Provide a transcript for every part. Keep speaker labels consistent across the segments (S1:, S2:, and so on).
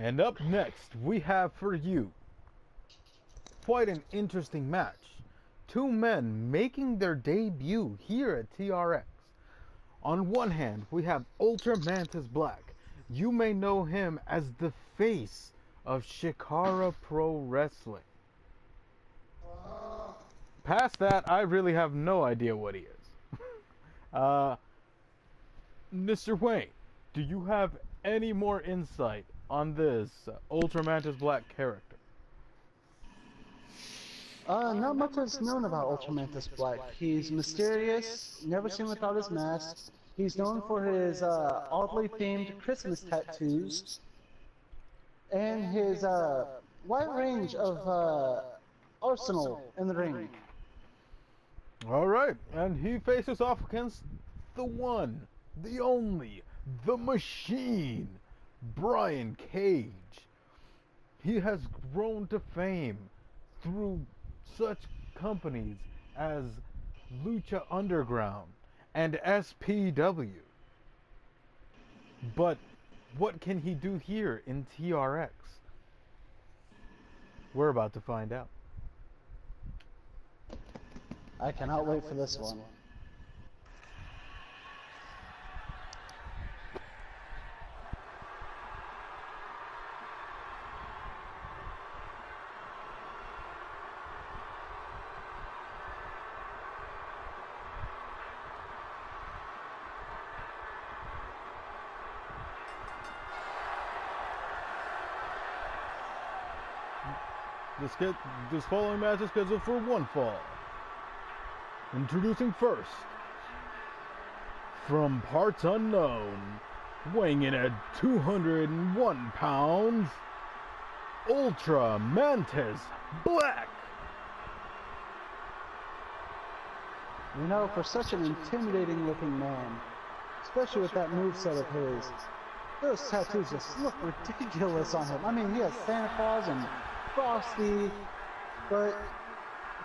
S1: And up next, we have for you quite an interesting match. Two men making their debut here at TRX. On one hand, we have Ultra Mantis Black. You may know him as the face of Shikara Pro Wrestling. Past that, I really have no idea what he is. Mr. Wayne, do you have any more insight on this Ultra Mantis Black character?
S2: Not much is known about Ultramantis Black. He's mysterious, never seen without his mask. He's known for his oddly themed Christmas tattoos and his wide range of arsenal in the ring.
S1: Alright, and he faces off against the one, the only, the machine, Brian Cage. He has grown to fame through such companies as Lucha Underground and SPW. But what can he do here in TRX? We're about to find out.
S2: I cannot wait for this one.
S1: This following match is scheduled for one fall. Introducing first, from parts unknown, weighing in at 201 pounds, Ultra Mantis Black.
S2: You know, for such an intimidating looking man, especially with that moveset of his, those tattoos just look ridiculous on him. I mean, he has Santa Claus and Frosty, but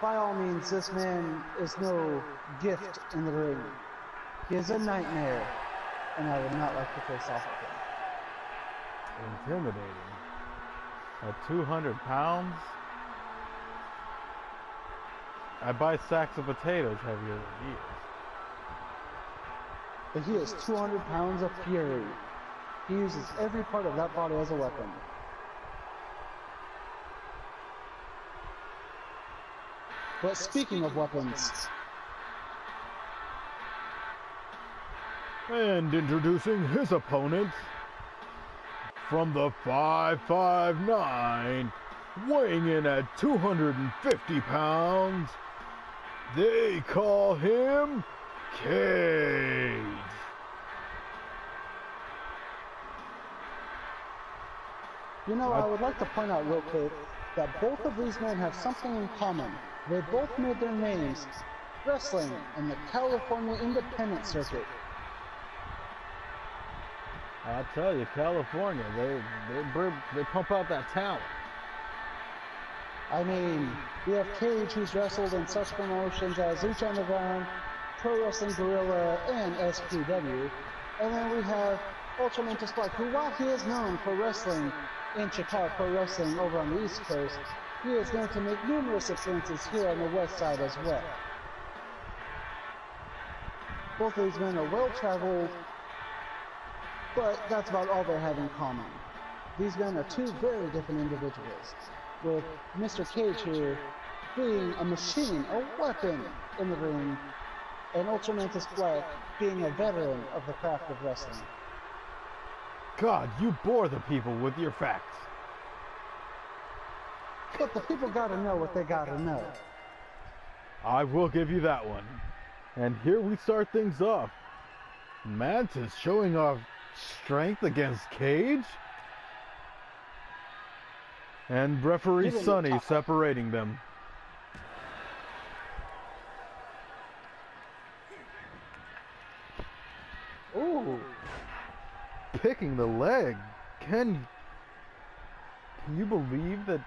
S2: by all means, this man is no gift in the ring. He is a nightmare, and I would not like to face off with him.
S1: Intimidating. At 200 pounds? I buy sacks of potatoes heavier than he is.
S2: But he is 200 pounds of fury. He uses every part of that body as a weapon. But speaking of weapons...
S1: And introducing his opponent, from the 5'9", weighing in at 250 pounds, they call him Cage.
S2: You know, I would like to point out real quick that both of these men have something in common. They both made their names wrestling in the California independent circuit.
S1: I tell you, California, they pump out that talent.
S2: I mean, we have Cage, who's wrestled in such promotions as Lucha Underground, Pro Wrestling Guerrilla, and SPW. And then we have Ultramantis Black, who, while he is known for wrestling in Chicago Pro Wrestling over on the East Coast, he is going to make numerous appearances here on the West Side as well. Both of these men are well-traveled, but that's about all they have in common. These men are two very different individuals, with Mr. Cage here being a machine, a weapon in the ring, and Ultramantis Black being a veteran of the craft of wrestling.
S1: God, you bore the people with your facts.
S2: But the people gotta know what they gotta know.
S1: I will give you that one. And here we start things off. Mantis showing off strength against Cage? And referee Sonny separating them.
S2: Ooh.
S1: Picking the leg. Can you believe that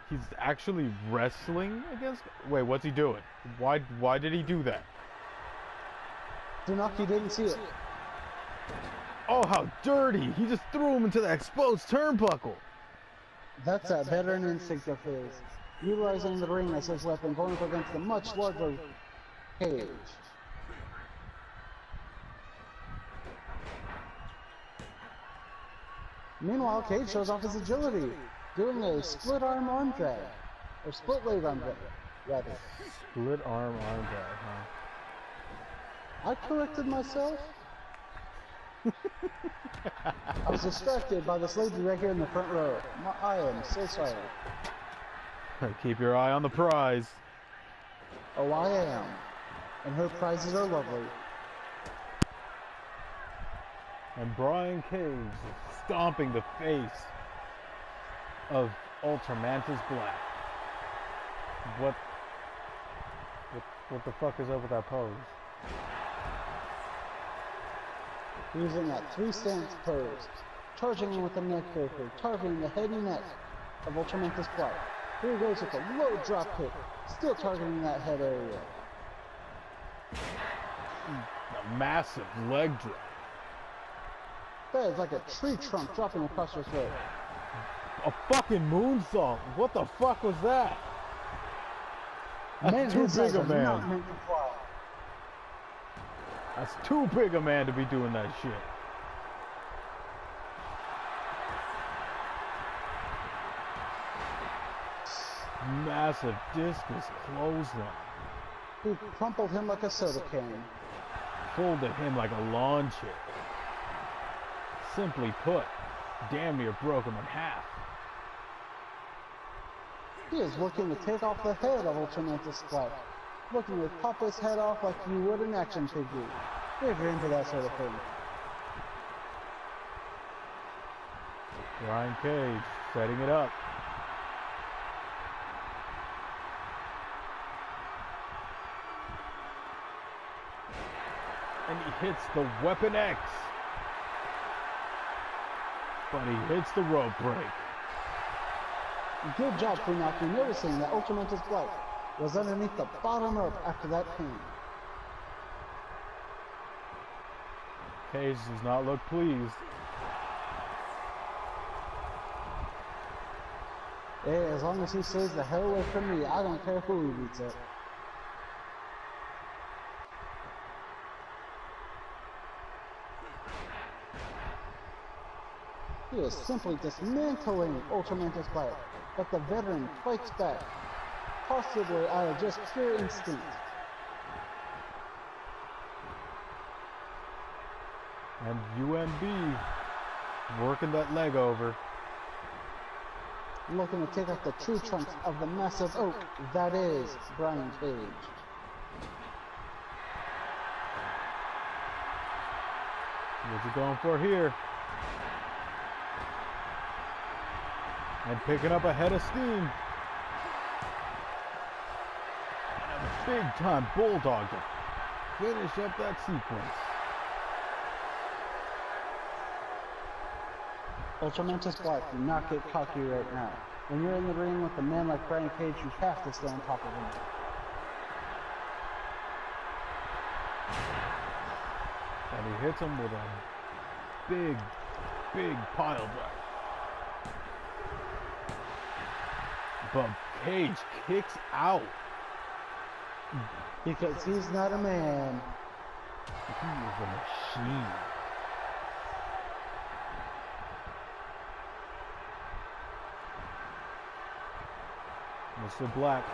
S1: he's actually wrestling against... Wait, what's he doing? Why did he do that?
S2: Dunaki didn't see it.
S1: Oh, how dirty! He just threw him into the exposed turnbuckle.
S2: That's that veteran instinct of his, utilizing the ring as his weapon, going up against the much larger Cage. Meanwhile, Cage shows off his agility, doing a split arm drag, or split leg arm drag, rather.
S1: Split arm drag, huh?
S2: I corrected myself. I was distracted by this lady right here in the front row. I am so sorry.
S1: Keep your eye on the prize.
S2: Oh, I am. And her prizes are lovely.
S1: And Brian Cage is stomping the face of Ultramantis Black. What the fuck is up with that pose?
S2: Using that three-stance pose, charging him with the neck breaker, targeting the head and neck of Ultramantis Black. Here he goes with a low drop kick, still targeting that head area.
S1: A massive leg drop.
S2: That is like a tree trunk dropping across your throat.
S1: A fucking moonsault. What the fuck was that? That's too big a man.
S2: Not meant to fly.
S1: That's too big a man to be doing that shit. Massive discus clothesline.
S2: He crumpled him like a soda can.
S1: Folded him like a lawn chair. Simply put, damn near broke him in half.
S2: He is looking to take off the head of Ultramantis Black. Looking to pop his head off like you would an action figure. If you're into that sort of thing.
S1: Brian Cage setting it up. And he hits the Weapon X. But he hits the rope break.
S2: Good job, Funaki, noticing that Ultramantis Black was underneath the bottom rope after that pin.
S1: Cage does not look pleased.
S2: Hey, as long as he stays the hell away from me, I don't care who he beats up. He is simply dismantling Ultramantis Black, but the veteran fights back, possibly out of just pure instinct.
S1: And UMB working that leg over.
S2: Looking to take out the tree trunks of the massive oak that is Brian Cage.
S1: What's he going for here? And picking up a head of steam. And a big time bulldog to finish up that sequence.
S2: Ultramantis Black, do not get cocky right now. When you're in the ring with a man like Brian Cage, you have to stay on top of him.
S1: And he hits him with a big pile driver. But Cage kicks out.
S2: Because he's not a man.
S1: He is a machine. Mr. Black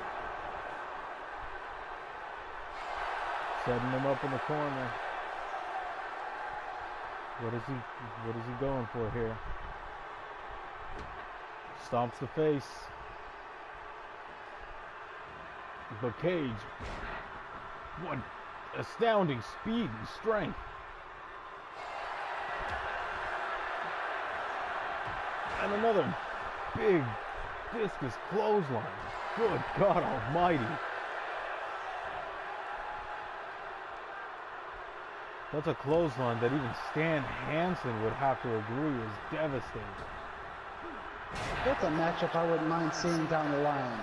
S1: setting him up in the corner. What is he going for here? Stomps the face. But Cage, what astounding speed and strength. And another big discus clothesline. Good God Almighty. That's a clothesline that even Stan Hansen would have to agree is devastating.
S2: That's a matchup I wouldn't mind seeing down the line.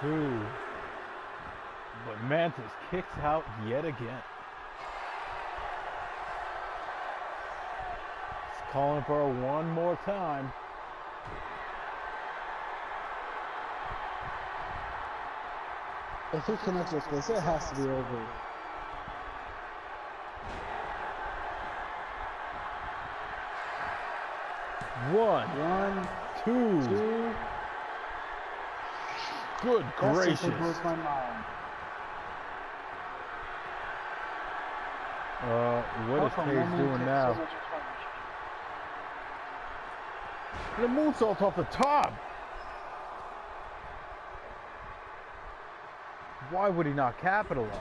S1: Two. But Mantis kicks out yet again. Calling for one more time.
S2: If he connects with this, it has to be over.
S1: One, two. Good gracious.
S2: That blows my mind.
S1: What is Cage doing now? The moonsault off the top. Why would he not capitalize?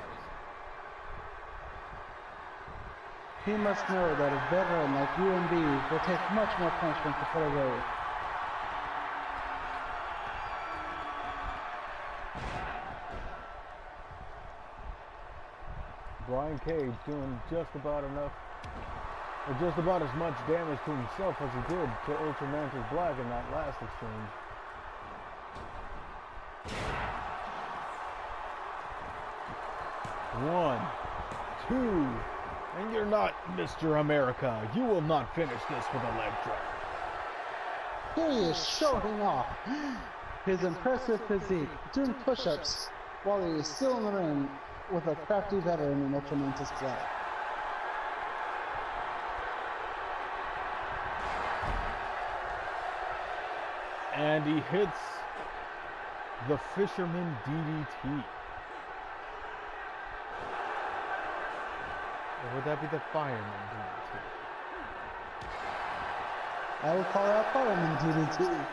S2: He must know that a veteran like UMB will take much more punishment to put away.
S1: Brian Cage doing just about enough, or just about as much damage to himself as he did to Ultramantis Black in that last exchange. One, two, and you're not Mr. America. You will not finish this with a leg drop.
S2: He is showing off his impressive physique, doing push-ups while he is still in the ring with a crafty veteran in Ultramantis Black.
S1: And he hits the Fisherman DDT. Or would that be the Fireman DDT?
S2: I would call that Fireman DDT.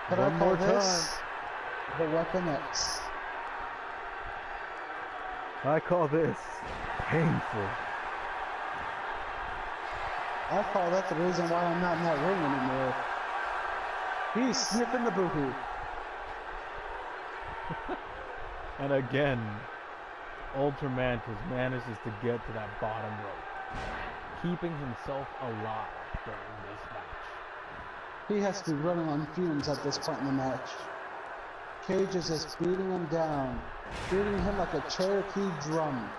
S2: But I call this the Weapon X.
S1: I call this painful.
S2: I call that the reason why I'm not in that ring anymore. He's sniffing the booty.
S1: And again, Ultramantis manages to get to that bottom rope, keeping himself alive during this match.
S2: He has to be running on fumes at this point in the match. Cage is just beating him down, beating him like a Cherokee drum.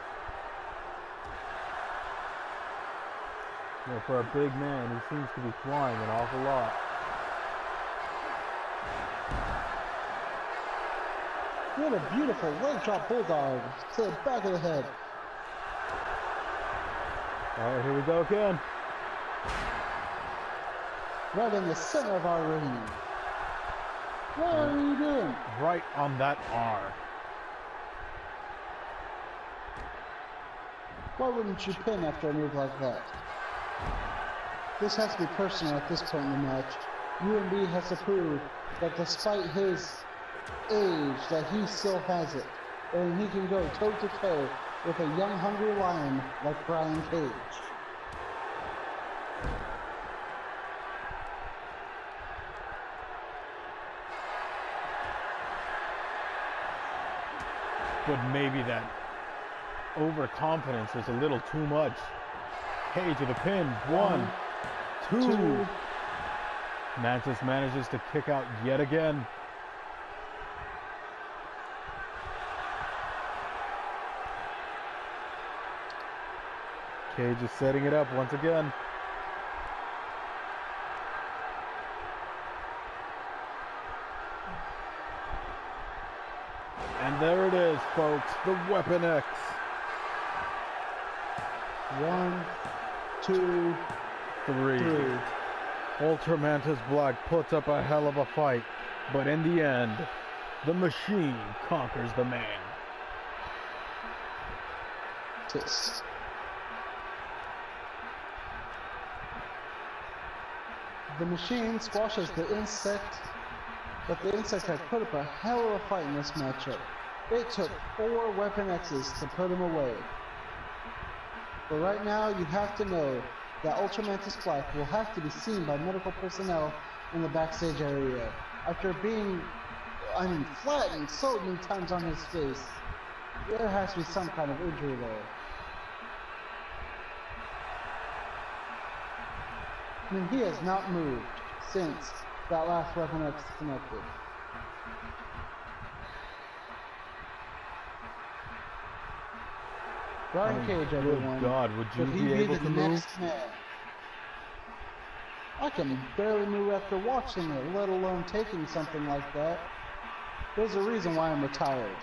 S1: Well, for a big man, he seems to be flying an awful lot.
S2: What a beautiful leg drop bulldog to the back of the head.
S1: All right, here we go again.
S2: Right in the center of our ring. What are you doing?
S1: Right on that R.
S2: Why wouldn't you pin after a move like that? This has to be personal at this point in the match. UMB has to prove that despite his age, that he still has it. And he can go toe to toe with a young, hungry lion like Brian Cage.
S1: But maybe that overconfidence is a little too much. Cage with a pin. One, two. Mantis manages to kick out yet again. Cage is setting it up once again. And there it is, folks, the Weapon X.
S2: 1, 2,
S1: 3. Ultramantis Black puts up a hell of a fight, but in the end, the machine conquers the man.
S2: Tis. The machine squashes the insect, but the insect had put up a hell of a fight in this matchup. It took 4 Weapon X's to put him away. But right now, you have to know that Ultramantis Black will have to be seen by medical personnel in the backstage area. After being, flattened so many times on his face, there has to be some kind of injury there. I mean, he has not moved since that last Weapon X connected. Brian Cage,
S1: good
S2: everyone.
S1: God, would you
S2: Could he
S1: be able
S2: the
S1: to move?
S2: next man? I can barely move after watching it, let alone taking something like that. There's a reason why I'm retired.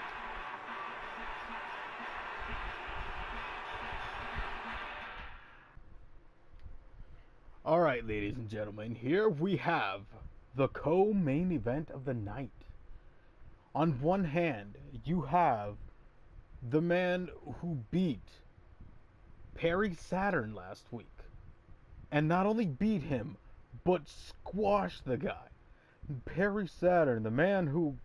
S1: Alright, ladies and gentlemen, here we have the co-main event of the night. On one hand, you have the man who beat Perry Saturn last week. And not only beat him, but squashed the guy. Perry Saturn, the man who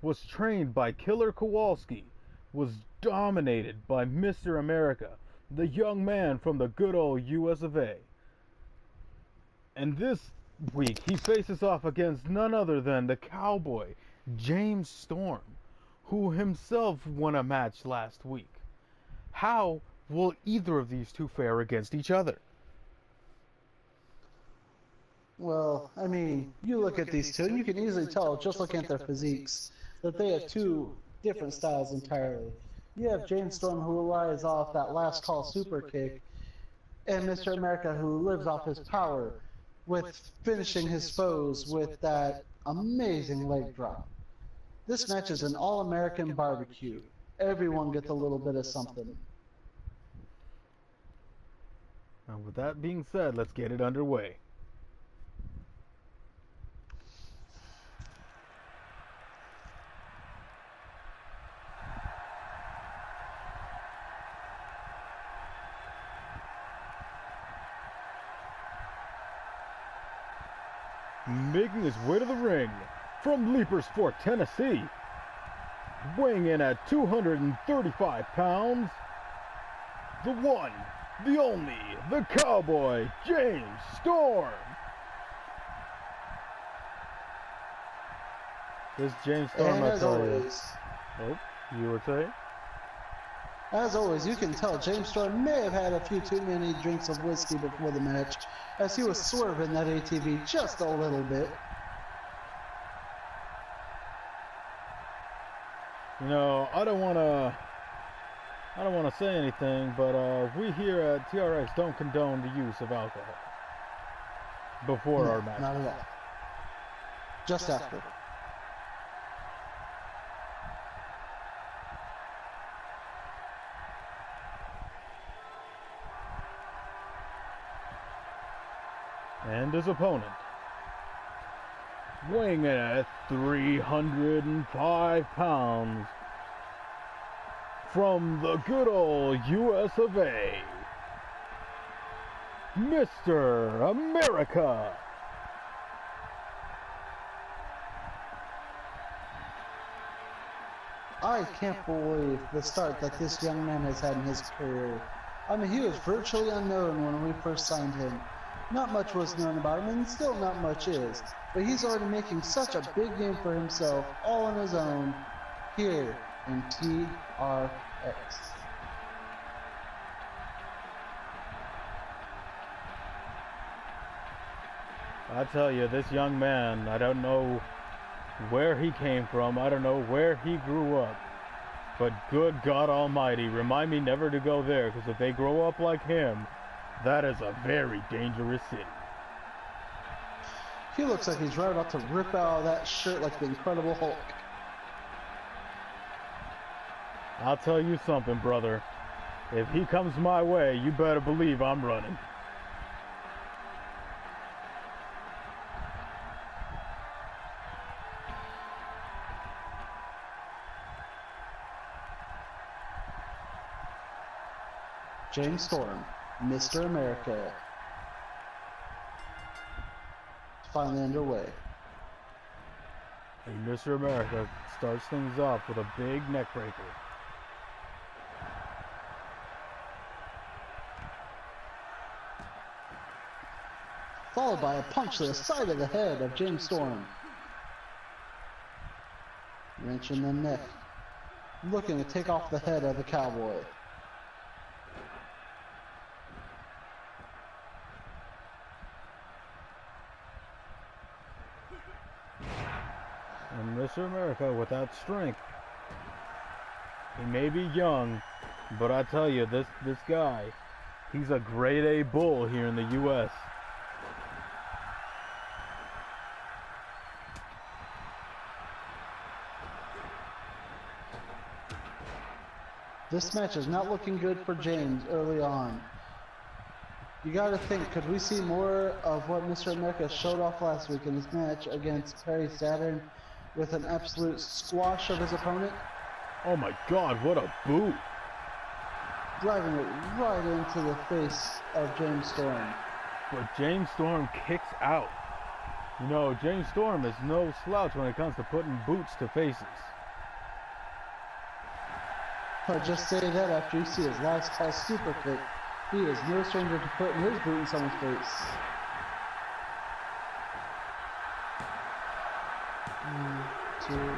S1: was trained by Killer Kowalski, was dominated by Mr. America, the young man from the good old US of A. And this week, he faces off against none other than the Cowboy, James Storm, who himself won a match last week. How will either of these two fare against each other?
S2: Well, I mean, you look at these two, and you can easily tell, just looking at their physiques, that they have two different styles entirely. You have James Storm, who relies off that last call super kick, and Mr. America, who lives off his power, with finishing his foes with that amazing leg drop. This match is an all-American barbecue. Everyone gets a little bit of something.
S1: Now, with that being said, let's get it underway. Making his way to the ring from Leapersport, Tennessee, weighing in at 235 pounds, the one, the only, the Cowboy, James Storm. This James Storm,
S2: And
S1: I
S2: as
S1: tell
S2: always,
S1: you. Oh, you were saying?
S2: as always, you can tell James Storm may have had a few too many drinks of whiskey before the match, as he was swerving that ATV just a little bit.
S1: You know, I don't want to say anything, but we here at TRX don't condone the use of alcohol before our match.
S2: Not at all. Just after.
S1: And his opponent, weighing in at 305 pounds, from the good old US of A, Mr. America.
S2: I can't believe the start that this young man has had in his career. I mean, he was virtually unknown when we first signed him. Not much was known about him, and still not much is. But he's already making such a big name for himself, all on his own, here in TRX.
S1: I tell you, this young man, I don't know where he came from, I don't know where he grew up, but good God Almighty, remind me never to go there, because if they grow up like him, that is a very dangerous city.
S2: He looks like he's right about to rip out of that shirt like the Incredible Hulk.
S1: I'll tell you something, brother. If he comes my way, you better believe I'm running.
S2: James Storm, Mr. America. It's finally underway.
S1: And Mr. America starts things off with a big neck breaker.
S2: Followed by a punch to the side of the head of James Storm. Wrench in the neck. Looking to take off the head of the Cowboy.
S1: And Mr. America, with that strength, he may be young, But I tell you, this guy, he's a grade A bull here in the U.S.
S2: This match is not looking good for James early on. You gotta think, could we see more of what Mr. America showed off last week in his match against Perry Saturn with an absolute squash of his opponent?
S1: Oh my God, what a boot!
S2: Driving it right into the face of James Storm.
S1: But James Storm kicks out. You know, James Storm is no slouch when it comes to putting boots to faces.
S2: But just say that after you see his last call super kick, he is no stranger to putting his boot in someone's face. 1, 2.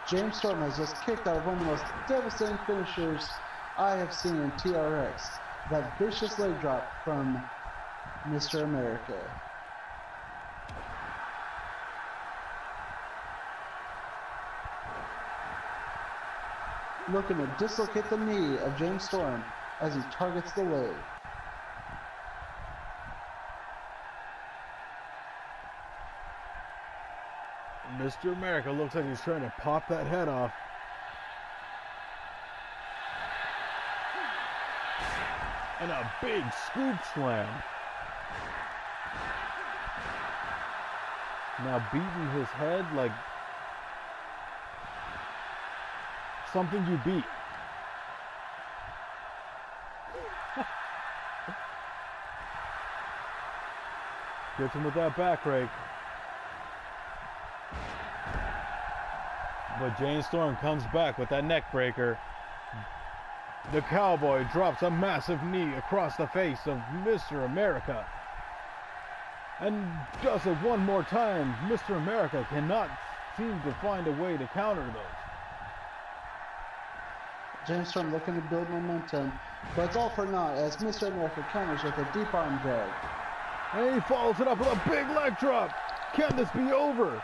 S2: James Storm has just kicked out of one of the most devastating finishers I have seen in TRX. That vicious leg drop from Mr. America. Looking to dislocate the knee of James Storm as he targets the leg.
S1: Mr. America looks like he's trying to pop that head off. And a big scoop slam. Now beating his head like something you beat. Gets him with that back rake. But James Storm comes back with that neck breaker. The Cowboy drops a massive knee across the face of Mr. America. And does it one more time. Mr. America cannot seem to find a way to counter those.
S2: James Storm looking to build momentum, but it's all for naught as Mr. America counters with a deep arm drag.
S1: And he follows it up with a big leg drop. Can this be over?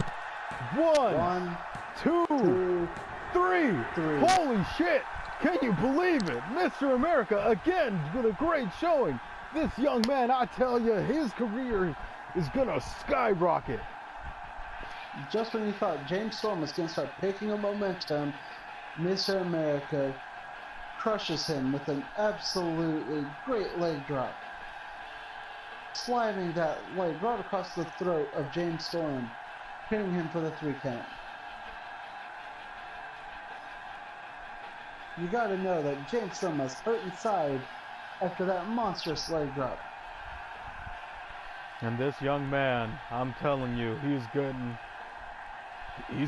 S1: One, two, three. Holy shit! Can you believe it? Mr. America again with a great showing. This young man, I tell you, his career is gonna skyrocket.
S2: Just when you thought James Storm was gonna start picking up momentum, Mr. America crushes him with an absolutely great leg drop. Slamming that leg right across the throat of James Storm, pinning him for the 3 count. You gotta know that James Storm was hurt inside after that monstrous leg drop.
S1: And this young man, I'm telling you, he's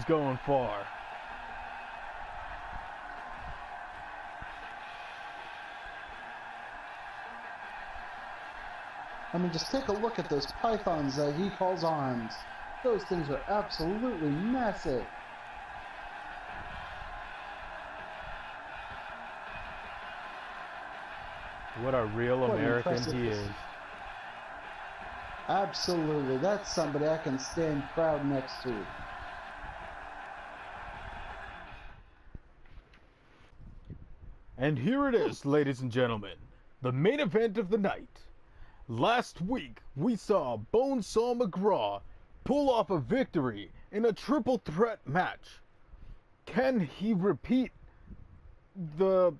S1: going far.
S2: I mean, just take a look at those pythons that he calls arms. Those things are absolutely massive.
S1: What a real American he is.
S2: Absolutely. That's somebody I can stand proud next to.
S1: And here it is, ladies and gentlemen. The main event of the night. Last week, we saw Bonesaw McGraw pull off a victory in a triple threat match. Can he repeat the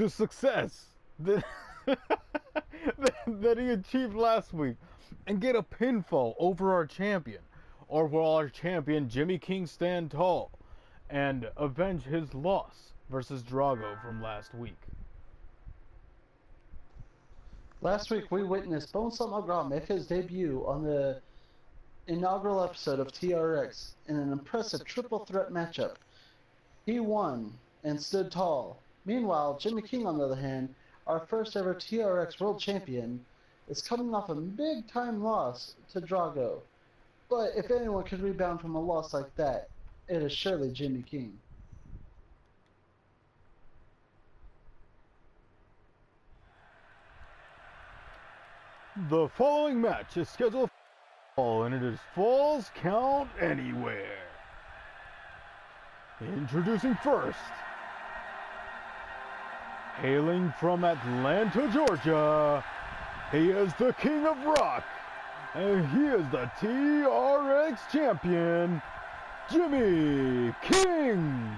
S1: success that, that he achieved last week and get a pinfall over our champion? Or will our champion Jimmy King stand tall and avenge his loss versus Drago from last week?
S2: Last week we witnessed Bonesaw McGraw make his debut on the inaugural episode of TRX in an impressive triple threat matchup. He won and stood tall. Meanwhile, Jimmy King, on the other hand, our first ever TRX World Champion, is coming off a big time loss to Drago. But if anyone could rebound from a loss like that, it is surely Jimmy King.
S1: The following match is scheduled And it is Falls Count Anywhere. Introducing first, hailing from Atlanta, Georgia, he is the King of Rock, and he is the TRX champion, Jimmy King.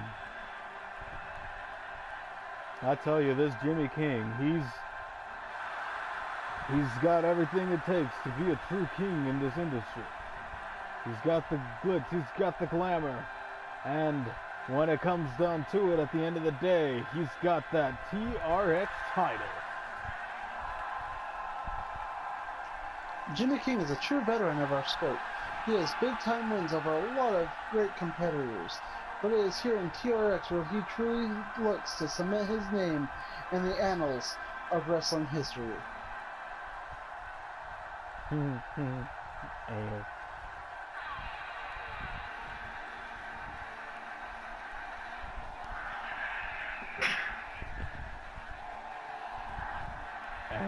S1: I tell you, this Jimmy King, he's got everything it takes to be a true king in this industry. He's got the glitz, he's got the glamour, and when it comes down to it, at the end of the day, he's got that TRX title.
S2: Jimmy King is a true veteran of our sport. He has big-time wins over a lot of great competitors, but it is here in TRX where he truly looks to cement his name in the annals of wrestling history.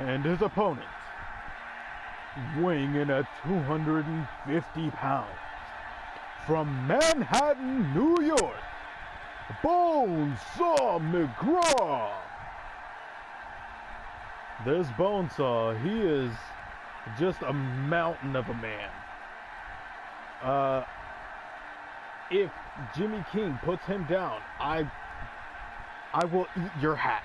S1: And his opponent, weighing in at 250 pounds, from Manhattan, New York, Bonesaw McGraw. This Bonesaw, he is just a mountain of a man. If Jimmy King puts him down, I will eat your hat.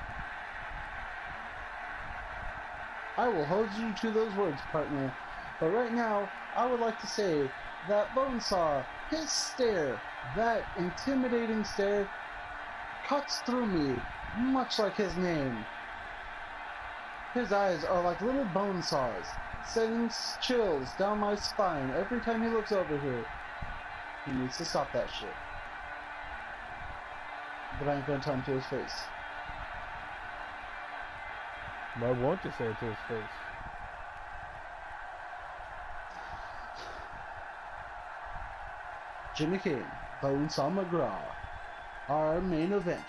S2: I will hold you to those words, partner. But right now, I would like to say that Bonesaw, his stare, that intimidating stare, cuts through me, much like his name. His eyes are like little bone saws, sending chills down my spine every time he looks over here. He needs to stop that shit. But I ain't gonna tell him to his face.
S1: I want to say it to his face.
S2: Jimmy King, Bonesaw McGraw, our main event.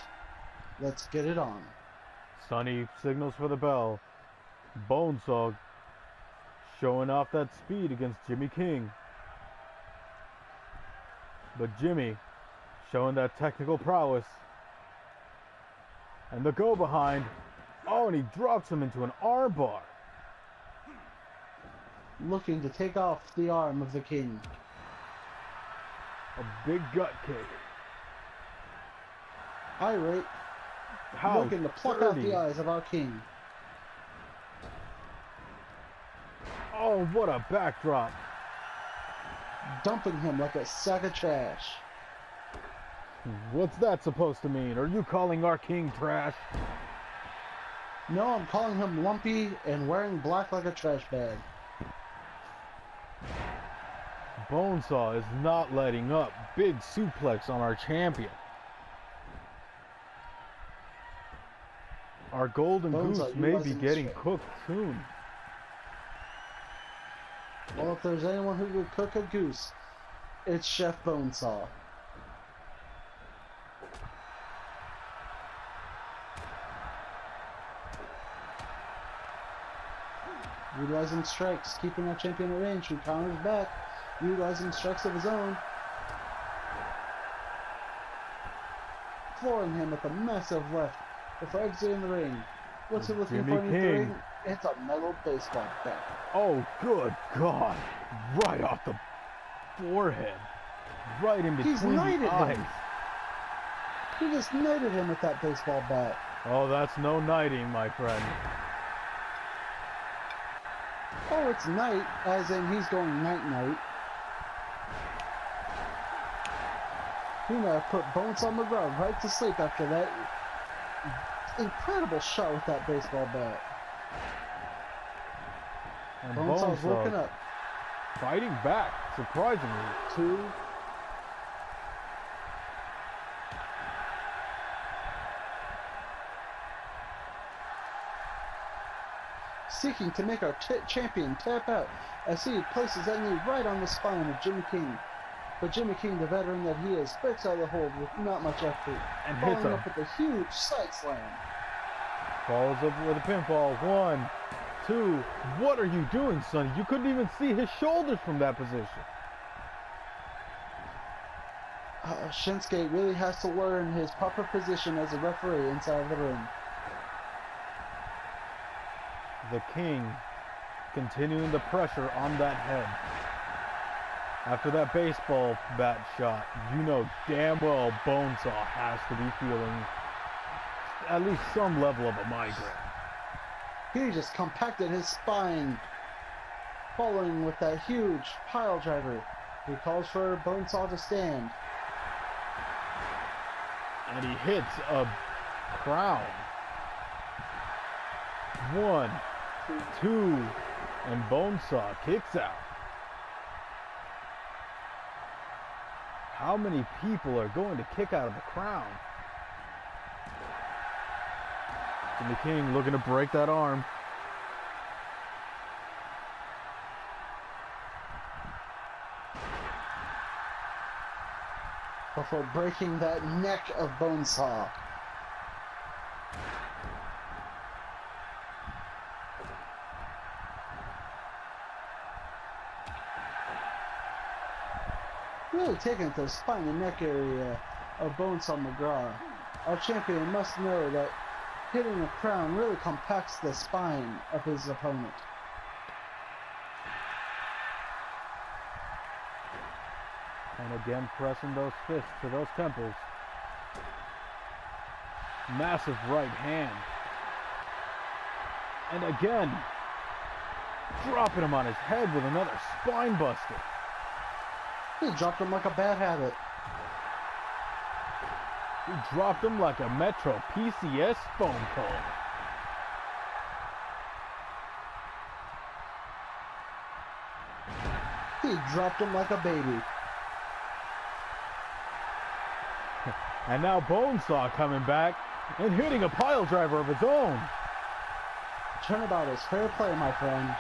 S2: Let's get it on.
S1: Sonny signals for the bell. Bonesaw showing off that speed against Jimmy King. But Jimmy showing that technical prowess. And the go behind. Oh, and he drops him into an armbar.
S2: Looking to take off the arm of the king.
S1: A big gut kick.
S2: Irate.
S1: How
S2: Looking to pluck
S1: dirty.
S2: out the eyes of our king.
S1: Oh, what a backdrop.
S2: Dumping him like a sack of trash.
S1: What's that supposed to mean? Are you calling our king trash?
S2: No, I'm calling him lumpy and wearing black like a trash bag.
S1: Bonesaw is not letting up. Big suplex on our champion. Our golden
S2: Bonesaw,
S1: goose may be
S2: utilizing
S1: getting
S2: strength.
S1: cooked soon.
S2: Well, if there's anyone who could cook a goose, it's Chef Bonesaw. Utilizing strikes, keeping our champion at range, who counters back, utilizing strikes of his own. Flooring him with a massive left before exiting the ring. What's he looking
S1: Jimmy
S2: for in the
S1: King.
S2: ring? It's a metal baseball bat.
S1: Oh, good God. Right off the forehead. Right in
S2: He's
S1: between
S2: knighted
S1: the eyes.
S2: him. He just knighted him with that baseball bat.
S1: Oh, that's no knighting, my friend.
S2: Oh, it's night, as in he's going night-night. He may have put Bonesaw McGraw right to sleep after that incredible shot with that baseball bat.
S1: And
S2: Bonesaw's woken
S1: Bonesaw
S2: up.
S1: fighting back, surprisingly.
S2: 2. Seeking to make our champion tap out as he places that knee right on the spine of Jimmy King. But Jimmy King, the veteran that he is, breaks out of the hold with not much effort,
S1: And
S2: following
S1: hits him.
S2: up with a huge side slam.
S1: Follows up with a pinfall. 1, 2. What are you doing, Sonny? You couldn't even see his shoulders from that position.
S2: Shinsuke really has to learn his proper position as a referee inside of the ring.
S1: The King continuing the pressure on that head. After that baseball bat shot, you know damn well Bonesaw has to be feeling at least some level of a migraine.
S2: He just compacted his spine, following with that huge pile driver. He calls for Bonesaw to stand.
S1: And he hits a crown. 1, 2, and Bonesaw kicks out. How many people are going to kick out of the crown? Jimmy King looking to break that arm.
S2: Before breaking that neck of Bonesaw. Really taking it to the spine and neck area of Bonesaw McGraw. Our champion must know that hitting a crown really compacts the spine of his opponent.
S1: And again pressing those fists to those temples. Massive right hand. And again, dropping him on his head with another spine buster.
S2: He dropped him like a bad habit.
S1: He dropped him like a Metro PCS phone call.
S2: He dropped him like a baby.
S1: And now Bonesaw coming back and hitting a pile driver of his own.
S2: Turnabout is fair play, my friend.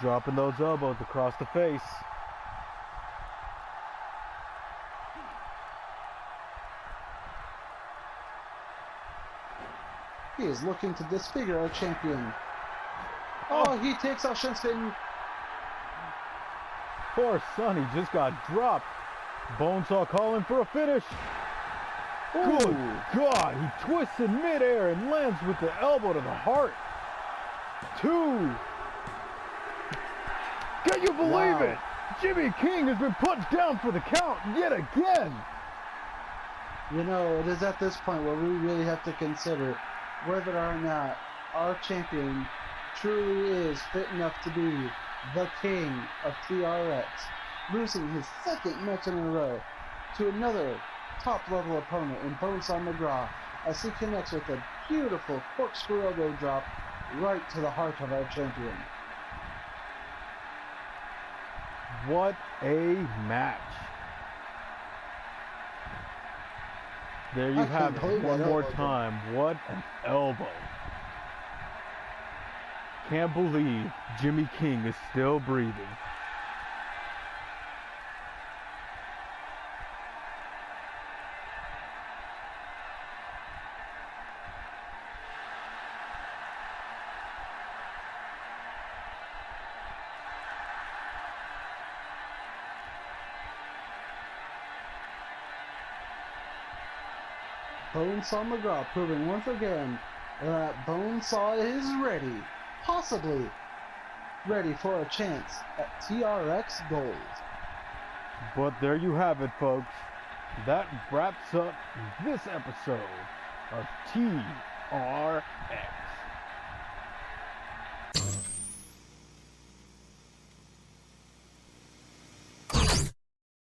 S1: Dropping those elbows across the face.
S2: He is looking to disfigure our champion. Oh, he takes out Shinsuke.
S1: Poor Sonny just got dropped. Bonesaw calling for a finish.
S2: Ooh.
S1: Good God, he twists in midair and lands with the elbow to the heart. 2. Can you believe it? Jimmy King has been put down for the count yet again.
S2: You know, it is at this point where we really have to consider whether or not our champion truly is fit enough to be the king of TRX, losing his second match in a row to another top-level opponent in Bonesaw McGraw as he connects with a beautiful corkscrew elbow drop right to the heart of our champion.
S1: What a match. There you have it one more time. What an elbow. Can't believe Jimmy King is still breathing.
S2: Bonesaw McGraw proving once again that Bonesaw is ready, possibly ready for a chance at TRX Gold.
S1: But there you have it, folks. That wraps up this episode of TRX.